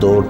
2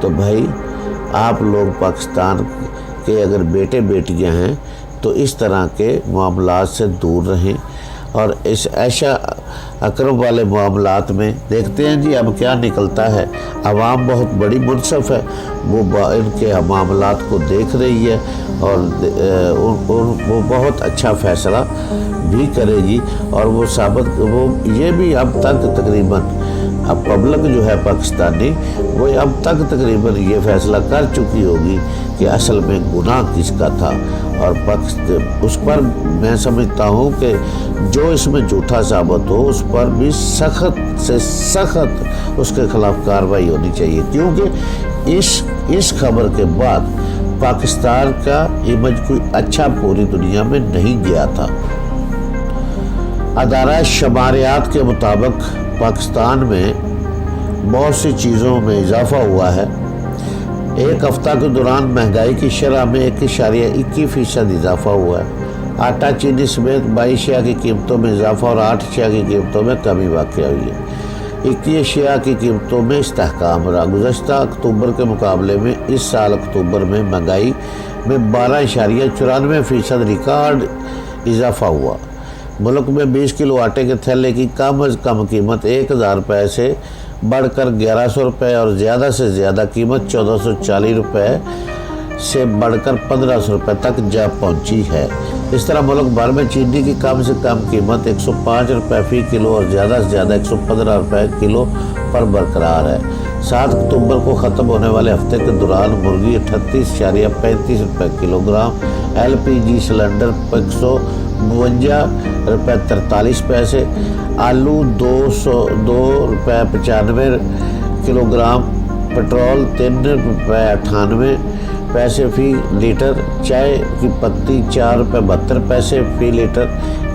تو بھائی آپ لوگ پاکستان کے اگر بیٹے بیٹیاں ہیں تو اس طرح کے معاملات سے دور رہیں، اور اس عیشہ اکرم والے معاملات میں دیکھتے ہیں جی اب کیا نکلتا ہے۔ عوام بہت بڑی منصف ہے، وہ ان کے معاملات کو دیکھ رہی ہے اور وہ بہت اچھا فیصلہ بھی کرے گی، اور وہ یہ بھی اب تک تقریباً اب پبلک جو ہے پاکستانی وہ اب تک تقریباً یہ فیصلہ کر چکی ہوگی کہ اصل میں گناہ کس کا تھا، اور اس پر میں سمجھتا ہوں کہ جو اس میں جھوٹا ثابت ہو اس پر بھی سخت سے سخت اس کے خلاف کارروائی ہونی چاہیے، کیونکہ اس خبر کے بعد پاکستان کا امیج کوئی اچھا پوری دنیا میں نہیں گیا تھا۔ ادارہ شماریات کے مطابق پاکستان میں بہت سی چیزوں میں اضافہ ہوا ہے۔ ایک ہفتہ کے دوران مہنگائی کی شرح میں 1.21% اضافہ ہوا ہے۔ آٹا چینی سمیت 22 اشیاء کی قیمتوں میں اضافہ اور 8 اشیاء کی قیمتوں میں کمی واقع ہوئی ہے۔ 21 اشیاء کی قیمتوں میں استحکام رہا۔ گزشتہ اکتوبر کے مقابلے میں اس سال اکتوبر میں مہنگائی میں 12.94% ریکارڈ اضافہ ہوا۔ ملک میں 20 کلو آٹے کے تھیلے کی کم از کم قیمت 1000 روپے سے بڑھ کر 1100 روپے اور زیادہ سے زیادہ قیمت 1440 روپے سے بڑھ کر 1500 روپے تک جا پہنچی ہے۔ اس طرح ملک بھر میں چینی کی کم سے کم قیمت 105 روپے فی کلو اور زیادہ سے زیادہ 115 روپے کلو پر برقرار ہے۔ 7 اکتوبر کو ختم ہونے والے ہفتے کے دوران مرغی 38.35 روپے کلو گرام، LPG سلنڈر 152 روپے 43 پیسے، آلو 202 روپے 95 کلو گرام، پٹرول 3 روپے 98 پیسے فی لیٹر، چائے کی پتی 4 روپے 72 پیسے فی لیٹر۔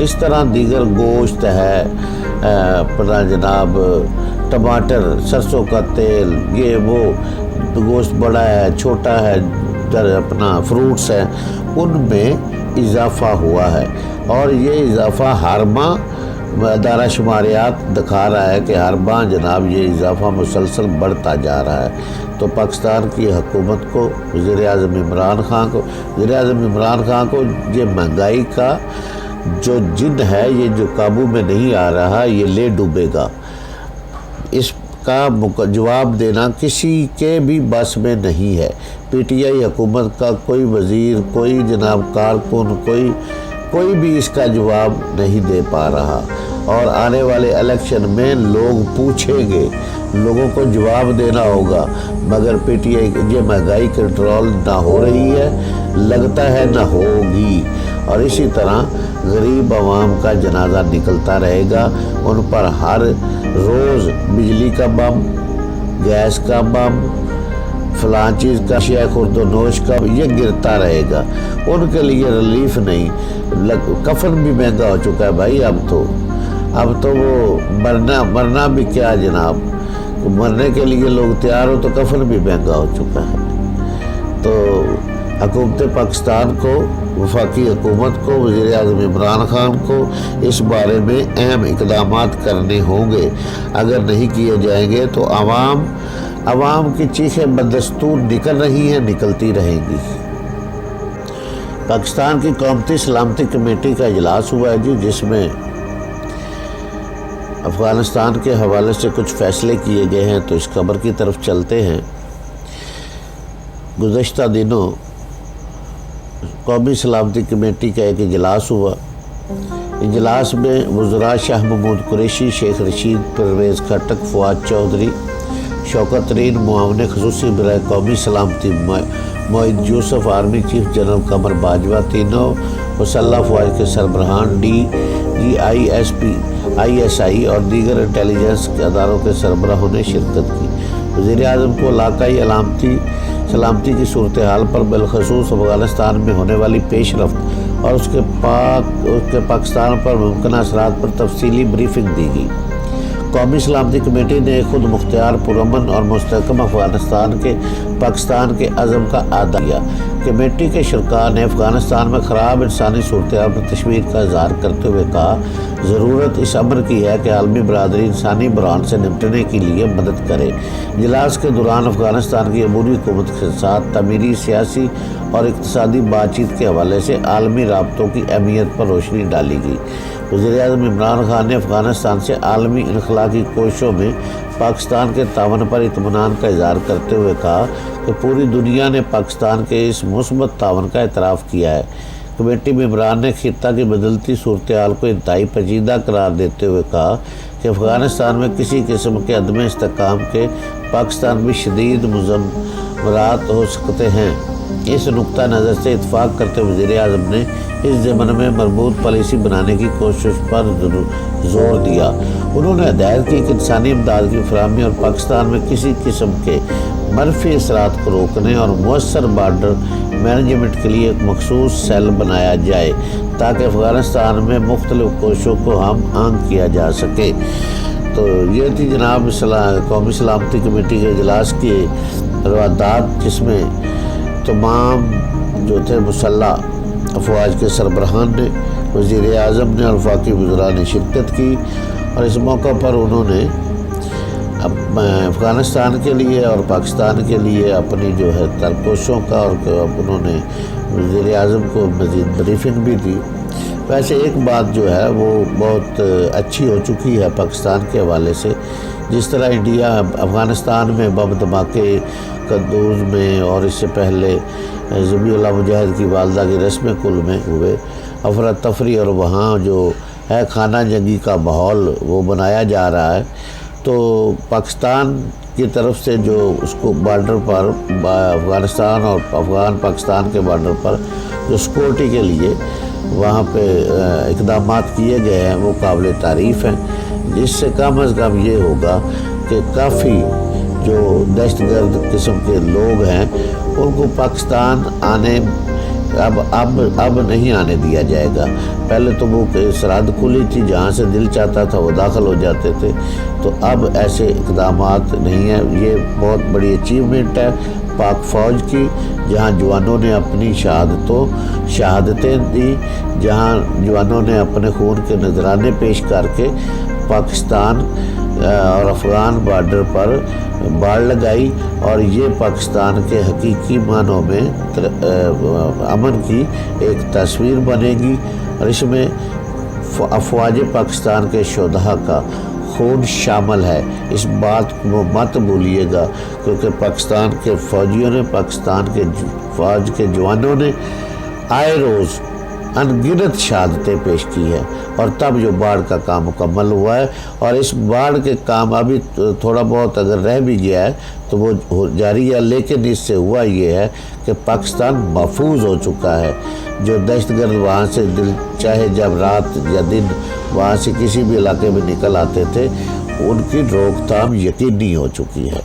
اس طرح دیگر گوشت ہے، اپنا جناب ٹماٹر، سرسوں کا تیل، یہ وہ گوشت بڑا ہے چھوٹا ہے، اپنا فروٹس ہیں، ان میں اضافہ ہوا ہے، اور یہ اضافہ ہر ماہ ادارہ شماریات دکھا رہا ہے کہ ہر ماہ جناب یہ اضافہ مسلسل بڑھتا جا رہا ہے۔ تو پاکستان کی حکومت کو، وزیر اعظم عمران خان کو یہ مہنگائی کا جو جن ہے، یہ جو قابو میں نہیں آ رہا، یہ لے ڈوبے گا۔ اس کا جواب دینا کسی کے بھی بس میں نہیں ہے۔ PTI حکومت کا کوئی وزیر، کوئی جناب کارکن، کوئی بھی اس کا جواب نہیں دے پا رہا، اور آنے والے الیکشن میں لوگ پوچھیں گے، لوگوں کو جواب دینا ہوگا، مگر PTI یہ مہنگائی کنٹرول نہ ہو رہی ہے، لگتا ہے نہ ہوگی، اور اسی طرح غریب عوام کا جنازہ نکلتا رہے گا۔ ان پر ہر روز بجلی کا بم، گیس کا بم، فلاں چیز کا، اشیاء خورد و نوش کا، یہ گرتا رہے گا۔ ان کے لیے ریلیف نہیں۔ کفن بھی مہنگا ہو چکا ہے بھائی، اب تو وہ مرنا بھی کیا جناب، مرنے کے لیے لوگ تیار ہو تو کفن بھی مہنگا ہو چکا ہے۔ تو حکومت پاکستان کو، وفاقی حکومت کو، وزیر اعظم عمران خان کو اس بارے میں اہم اقدامات کرنے ہوں گے۔ اگر نہیں کیے جائیں گے تو عوام کی چیخیں بدستور نکل رہی ہیں، نکلتی رہیں گی۔ پاکستان کی قومی سلامتی کمیٹی کا اجلاس ہوا ہے جی، جس میں افغانستان کے حوالے سے کچھ فیصلے کیے گئے ہیں، تو اس خبر کی طرف چلتے ہیں۔ گزشتہ دنوں قومی سلامتی کمیٹی کا ایک اجلاس ہوا۔ اجلاس میں وزراء شاہ محمود قریشی، شیخ رشید، پرویز خٹک، فواد چودھری، شوکت ترین، معاون خصوصی برائے قومی سلامتی Moeed Yusuf, army chief general Qamar Bajwa, تینوں مسلح فوج کے سربراہان، DGI، ISI اور دیگر انٹیلیجنس کے اداروں کے سربراہوں نے شرکت کی۔ وزیر اعظم کو علاقائی سلامتی کی صورتحال پر، بالخصوص افغانستان میں ہونے والی پیش رفت اور اس کے پاکستان پر ممکنہ اثرات پر تفصیلی بریفنگ دی گئی۔ قومی سلامتی کمیٹی نے خود مختار، پرامن اور مستحکم پاکستان کے عزم کا اعادہ کیا۔ کمیٹی کے شرکاء نے افغانستان میں خراب انسانی صورتحال پر تشویش کا اظہار کرتے ہوئے کہا ضرورت اس امر کی ہے کہ عالمی برادری انسانی بحران سے نمٹنے کے لیے مدد کرے۔ اجلاس کے دوران افغانستان کی عبوری حکومت کے ساتھ تعمیری، سیاسی اور اقتصادی بات چیت کے حوالے سے عالمی رابطوں کی اہمیت پر روشنی ڈالی گئی۔ وزیر اعظم عمران خان نے افغانستان سے عالمی انخلا کی کوششوں میں پاکستان کے تعاون پر اطمینان کا اظہار کرتے ہوئے کہا کہ پوری دنیا نے پاکستان کے اس مثبت تعاون کا اعتراف کیا ہے۔ کمیٹی ممبران نے خطہ کی بدلتی صورتحال کو انتہائی پیچیدہ قرار دیتے ہوئے کہا کہ افغانستان میں کسی قسم کے عدم استحکام کے پاکستان میں شدید مضمرات ہو سکتے ہیں۔ اس نقطہ نظر سے اتفاق کرتے وزیر اعظم نے اس ضمن میں مربوط پالیسی بنانے کی کوشش پر زور دیا۔ انہوں نے ہدایت کی کہ انسانی امداد کی فراہمی اور پاکستان میں کسی قسم کے منفی اثرات کو روکنے اور مؤثر بارڈر مینجمنٹ کے لیے ایک مخصوص سیل بنایا جائے تاکہ افغانستان میں مختلف کوششوں کو ہم آہنگ کیا جا سکے۔ تو یہ تھی جناب قومی سلامتی کمیٹی کے اجلاس کی روایات، جس میں تمام جو تھے مسلح افواج کے سربراہان نے، وزیر اعظم نے اور وفاقی وزراء نے شرکت کی، اور اس موقع پر انہوں نے افغانستان کے لیے اور پاکستان کے لیے اپنی جو ہے کوششوں کا، اور انہوں نے وزیر اعظم کو مزید بریفنگ بھی دی۔ ویسے ایک بات جو ہے وہ بہت اچھی ہو چکی ہے پاکستان کے حوالے سے، جس طرح انڈیا افغانستان میں بم دھماکے قندوز میں اور اس سے پہلے ذبیح اللہ مجاہد کی والدہ کی رسم کل میں ہوئے افراتفری، اور وہاں جو ہے خانہ جنگی کا ماحول وہ بنایا جا رہا ہے، تو پاکستان کی طرف سے جو اس کو بارڈر پر افغانستان اور افغان پاکستان کے بارڈر پر جو سیکورٹی کے لیے وہاں پہ اقدامات کیے گئے ہیں وہ قابل تعریف ہیں، جس سے کم از کم یہ ہوگا کہ کافی جو دہشت گرد قسم کے لوگ ہیں ان کو پاکستان آنے اب نہیں آنے دیا جائے گا۔ پہلے تو وہ سرحد کھلی تھی، جہاں سے دل چاہتا تھا وہ داخل ہو جاتے تھے، تو اب ایسے اقدامات نہیں ہیں۔ یہ بہت بڑی اچیومنٹ ہے پاک فوج کی، جہاں جوانوں نے اپنی شہادتیں دی، جہاں جوانوں نے اپنے خون کے نذرانے پیش کر کے پاکستان اور افغان بارڈر پر باڑ لگائی، اور یہ پاکستان کے حقیقی معنوں میں امن کی ایک تصویر بنے گی، اور اس میں افواج پاکستان کے شہداء کا خون شامل ہے۔ اس بات کو مت بھولیے گا، کیونکہ پاکستان کے فوجیوں نے، پاکستان کے فوج کے جوانوں نے آئے روز ان گنت شہادتیں پیش کی ہے، اور تب جو باڑ کا کام مکمل ہوا ہے، اور اس باڑ کے کام ابھی تھوڑا بہت اگر رہ بھی گیا ہے تو وہ جاری ہے، لیکن اس سے ہوا یہ ہے کہ پاکستان محفوظ ہو چکا ہے۔ جو دہشت گرد وہاں سے چاہے جب رات یا دن وہاں سے کسی بھی علاقے میں نکل آتے تھے، ان کی روک تھام یقینی ہو چکی ہے۔